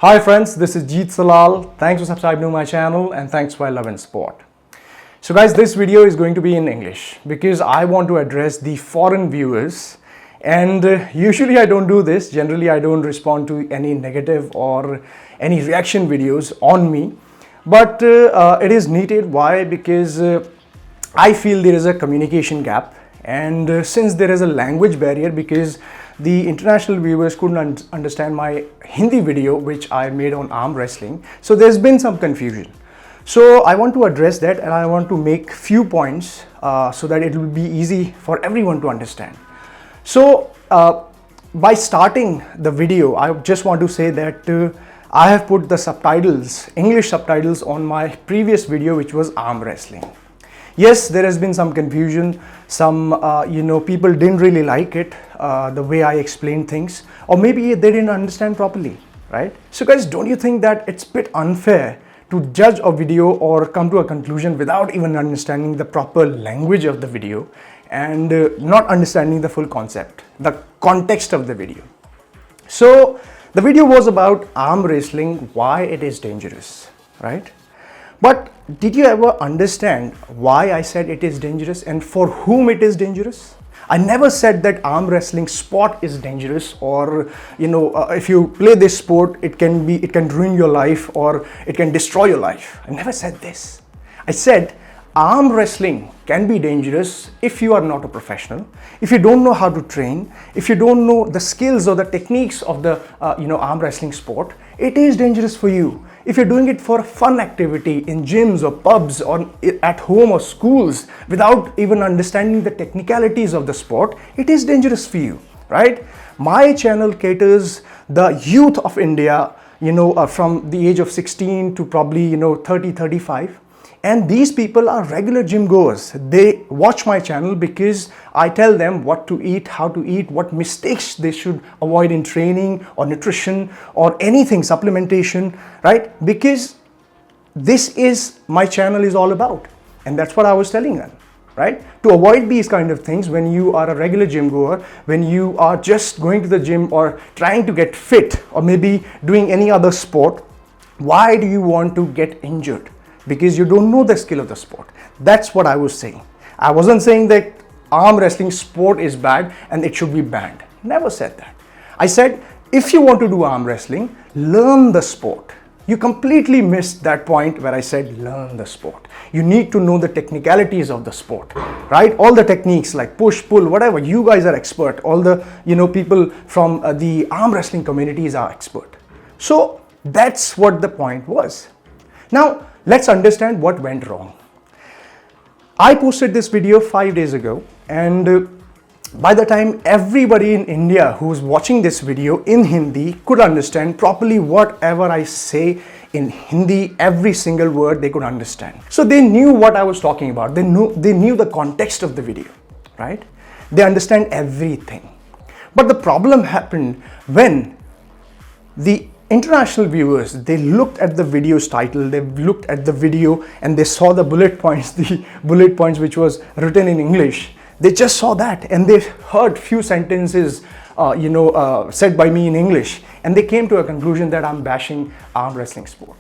Hi friends, this is Jeet Selal. Thanks for subscribing to my channel and thanks for love and support. So guys, this video is going to be in English because I want to address the foreign viewers, and usually I don't do this. Generally I don't respond to any negative or any reaction videos on me, but it is needed. Why? Because I feel there is a communication gap, and since there is a language barrier, because the international viewers couldn't understand my Hindi video which I made on arm wrestling, so there's been some confusion. So I want to address that, and I want to make few points so that it will be easy for everyone to understand. So by starting the video, I just want to say that I have put the subtitles, English subtitles, on my previous video which was arm wrestling. Yes, there has been some confusion. Some people didn't really like it, the way I explained things, or maybe they didn't understand properly, right? So guys, don't you think that it's a bit unfair to judge a video or come to a conclusion without even understanding the proper language of the video and not understanding the full concept, the context of the video? So the video was about arm wrestling, why it is dangerous, right? But did you ever understand why I said it is dangerous and for whom it is dangerous? I never said that arm wrestling sport is dangerous, or if you play this sport it can ruin your life or it can destroy your life. I never said this. I said arm wrestling can be dangerous if you are not a professional, if you don't know how to train, if you don't know the skills or the techniques of the arm wrestling sport. It is dangerous for you. If you're doing it for a fun activity in gyms or pubs or at home or schools without even understanding the technicalities of the sport, it is dangerous for you, right? My channel caters the youth of India, from the age of 16 to probably 30, 35. And these people are regular gym goers. They watch my channel because I tell them what to eat, how to eat, what mistakes they should avoid in training or nutrition or anything, supplementation, right? Because this is my channel is all about. And that's what I was telling them, right? To avoid these kind of things when you are a regular gym goer, when you are just going to the gym or trying to get fit or maybe doing any other sport, why do you want to get injured? Because you don't know the skill of the sport. That's what I was saying. I wasn't saying that arm wrestling sport is bad and it should be banned. Never said that. I said, if you want to do arm wrestling, learn the sport. You completely missed that point where I said learn the sport. You need to know the technicalities of the sport, right? All the techniques like push, pull, whatever. You guys are expert. All the people from the arm wrestling communities are expert. So that's what the point was. Now, let's understand what went wrong. I posted this video 5 days ago, and by the time everybody in India who's watching this video in Hindi could understand properly whatever I say in Hindi, every single word they could understand. So they knew what I was talking about. They knew the context of the video, right? They understand everything. But the problem happened when the international viewers, they looked at the video's title, they looked at the video and they saw the bullet points, which was written in English. They just saw that and they heard few sentences said by me in English, and they came to a conclusion that I'm bashing arm wrestling sport.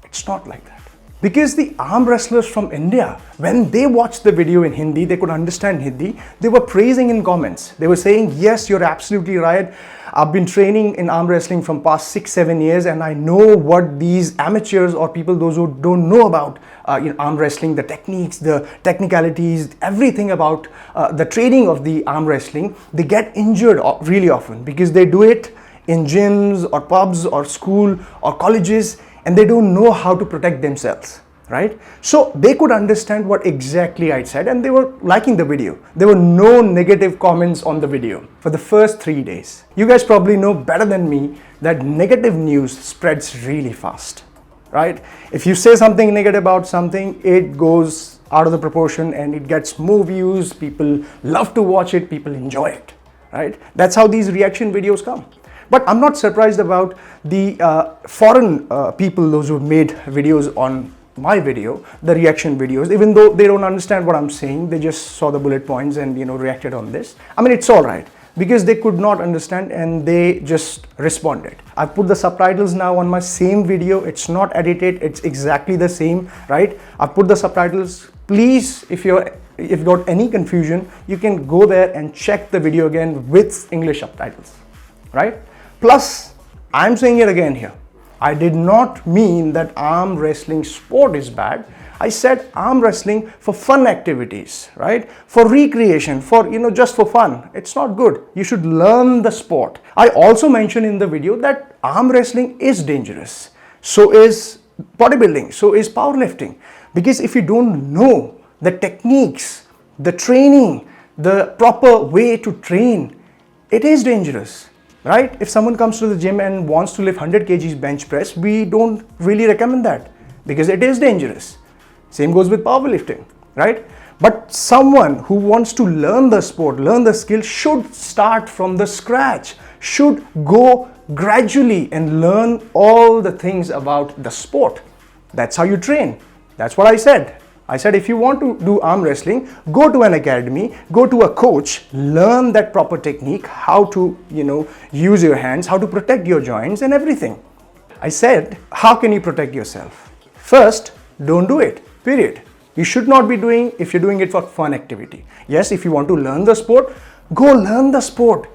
It's not like that. Because the arm wrestlers from India, when they watched the video in Hindi, they could understand Hindi, they were praising in comments. They were saying, yes, you're absolutely right. I've been training in arm wrestling from past 6-7 years, and I know what these amateurs or people, those who don't know about arm wrestling, the techniques, the technicalities, everything about the training of the arm wrestling, they get injured really often because they do it in gyms or pubs or school or colleges, and they don't know how to protect themselves, right? So they could understand what exactly I said, and they were liking the video. There were no negative comments on the video for the first 3 days. You guys probably know better than me that negative news spreads really fast, right? If you say something negative about something, it goes out of the proportion and it gets more views. People love to watch it, people enjoy it, right? That's how these reaction videos come. But I'm not surprised about the foreign people, those who made videos on my video, the reaction videos, even though they don't understand what I'm saying, they just saw the bullet points and reacted on this. I mean, it's all right. because they could not understand and they just responded. I put the subtitles now on my same video. It's not edited, it's exactly the same, right? I put the subtitles. Please, if you got any confusion, you can go there and check the video again with English subtitles, right? Plus, I'm saying it again here. I did not mean that arm wrestling sport is bad. I said arm wrestling for fun activities, right? For recreation, for, just for fun. It's not good. You should learn the sport. I also mentioned in the video that arm wrestling is dangerous. So is bodybuilding, so is powerlifting. Because if you don't know the techniques, the training, the proper way to train, it is dangerous, right? If someone comes to the gym and wants to lift 100 kgs bench press, we don't really recommend that because it is dangerous. Same goes with powerlifting, right? But someone who wants to learn the sport, learn the skill, should start from the scratch, should go gradually and learn all the things about the sport. That's how you train. That's what I said. I said if you want to do arm wrestling, go to an academy, go to a coach, learn that proper technique, how to, use your hands, how to protect your joints and everything. I said, how can you protect yourself? First, don't do it, period. You should not be doing if you're doing it for fun activity. Yes, if you want to learn the sport, go learn the sport.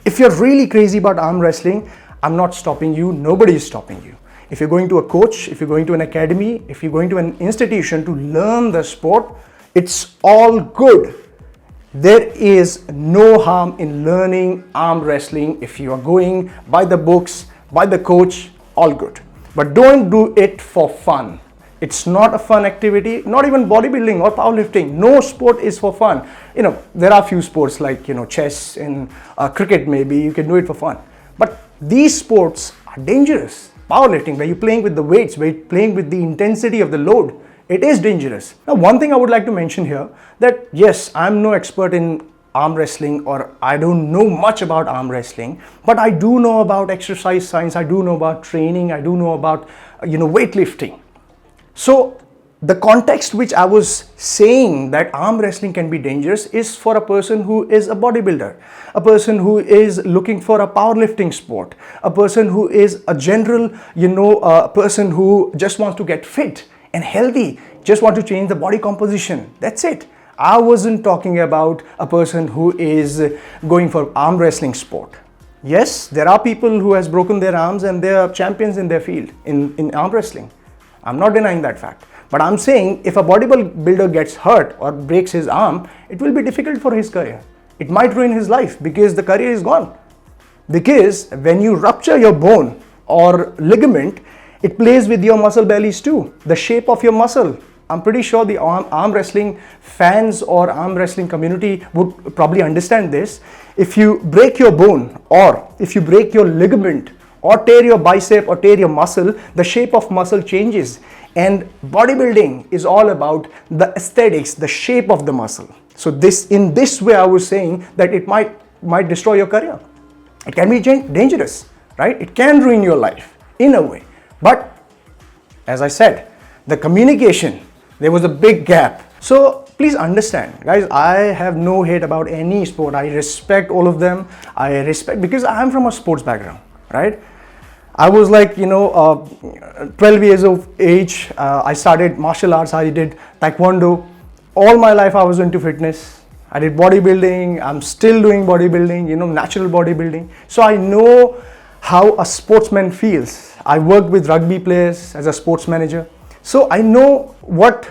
If you're really crazy about arm wrestling, I'm not stopping you, nobody is stopping you. If you're going to a coach, if you're going to an academy, if you're going to an institution to learn the sport, it's all good. There is no harm in learning arm wrestling. If you are going by the books, by the coach, all good. But don't do it for fun. It's not a fun activity, not even bodybuilding or powerlifting. No sport is for fun. There are few sports like, chess and cricket maybe, you can do it for fun. But these sports are dangerous. Powerlifting, where you're playing with the weights, where you're playing with the intensity of the load, it is dangerous. Now, one thing I would like to mention here, that yes, I'm no expert in arm wrestling, or I don't know much about arm wrestling, but I do know about exercise science, I do know about training, I do know about, weightlifting. So the context which I was saying that arm wrestling can be dangerous is for a person who is a bodybuilder, a person who is looking for a powerlifting sport, a person who is a general, a person who just wants to get fit and healthy, just want to change the body composition. That's it. I wasn't talking about a person who is going for arm wrestling sport. Yes, there are people who has broken their arms and they are champions in their field in arm wrestling. I'm not denying that fact. But I'm saying if a bodybuilder gets hurt or breaks his arm, it will be difficult for his career. It might ruin his life because the career is gone. Because when you rupture your bone or ligament, it plays with your muscle bellies too, the shape of your muscle. I'm pretty sure the arm wrestling fans or arm wrestling community would probably understand this. If you break your bone or if you break your ligament or tear your bicep or tear your muscle, the shape of muscle changes. And bodybuilding is all about the aesthetics, the shape of the muscle. So in this way, I was saying that it might destroy your career. It can be dangerous, right? It can ruin your life in a way. But as I said, the communication, there was a big gap. So please understand, guys, I have no hate about any sport. I respect all of them. I respect because I'm from a sports background, right? I was like, 12 years of age. I started martial arts. I did taekwondo. All my life I was into fitness. I did bodybuilding. I'm still doing bodybuilding, natural bodybuilding. So I know how a sportsman feels. I worked with rugby players as a sports manager. So I know what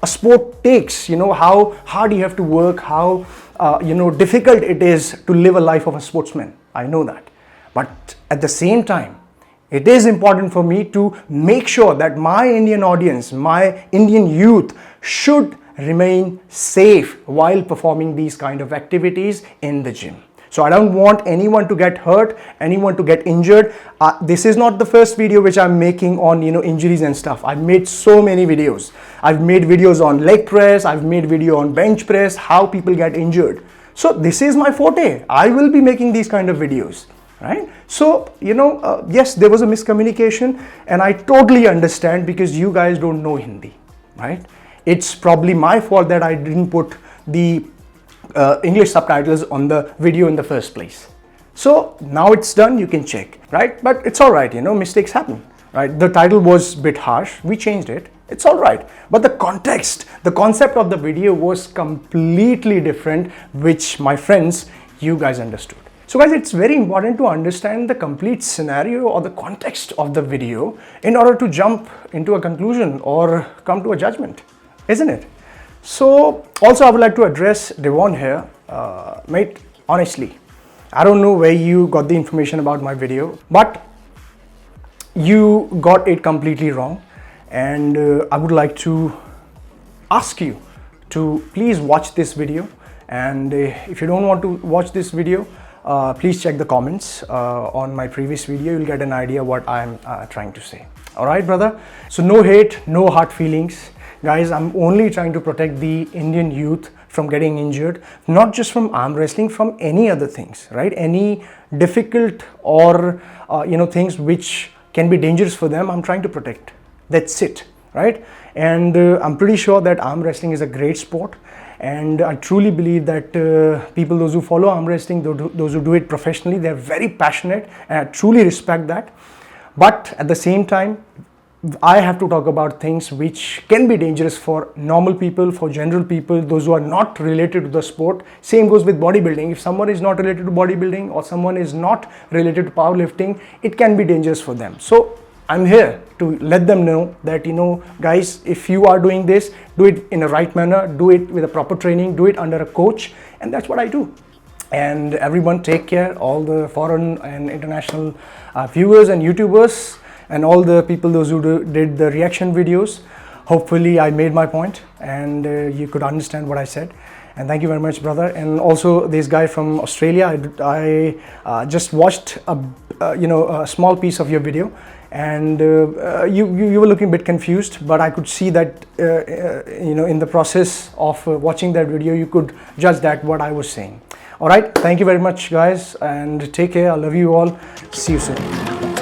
a sport takes, how hard you have to work, how, difficult it is to live a life of a sportsman. I know that. But at the same time, it is important for me to make sure that my Indian audience, my Indian youth should remain safe while performing these kind of activities in the gym. So I don't want anyone to get hurt, anyone to get injured. This is not the first video which I'm making on, injuries and stuff. I've made so many videos. I've made videos on leg press. I've made video on bench press, how people get injured. So this is my forte. I will be making these kind of videos. Right? So, yes, there was a miscommunication and I totally understand because you guys don't know Hindi, right? It's probably my fault that I didn't put the English subtitles on the video in the first place. So now it's done, you can check, right? But it's all right, you know, mistakes happen, right? The title was a bit harsh, we changed it, it's all right. But the context, the concept of the video was completely different, which my friends, you guys understood. So guys, it's very important to understand the complete scenario or the context of the video in order to jump into a conclusion or come to a judgment, isn't it? So also I would like to address Devon here. Mate, honestly, I don't know where you got the information about my video, but you got it completely wrong. And I would like to ask you to please watch this video. And if you don't want to watch this video, please check the comments on my previous video. You'll get an idea what I'm trying to say. All right, brother? So no hate, no hard feelings. Guys, I'm only trying to protect the Indian youth from getting injured, not just from arm wrestling, from any other things, right? Any difficult or, things which can be dangerous for them, I'm trying to protect. That's it, right? And I'm pretty sure that arm wrestling is a great sport. And I truly believe that people, those who follow arm wrestling, those who do it professionally, they're very passionate, and I truly respect that. But at the same time, I have to talk about things which can be dangerous for normal people, for general people, those who are not related to the sport. Same goes with bodybuilding. If someone is not related to bodybuilding or someone is not related to powerlifting, it can be dangerous for them. So I'm here to let them know that, guys, if you are doing this, do it in a right manner, do it with a proper training, do it under a coach, and that's what I do. And everyone take care, all the foreign and international viewers and YouTubers, and all the people, those who did the reaction videos. Hopefully I made my point and you could understand what I said. And thank you very much, brother. And also this guy from Australia, I just watched a small piece of your video, and you were looking a bit confused, but I could see that in the process of watching that video, you could judge that what I was saying. All right, thank you very much, guys, and take care. I love you all. See you soon.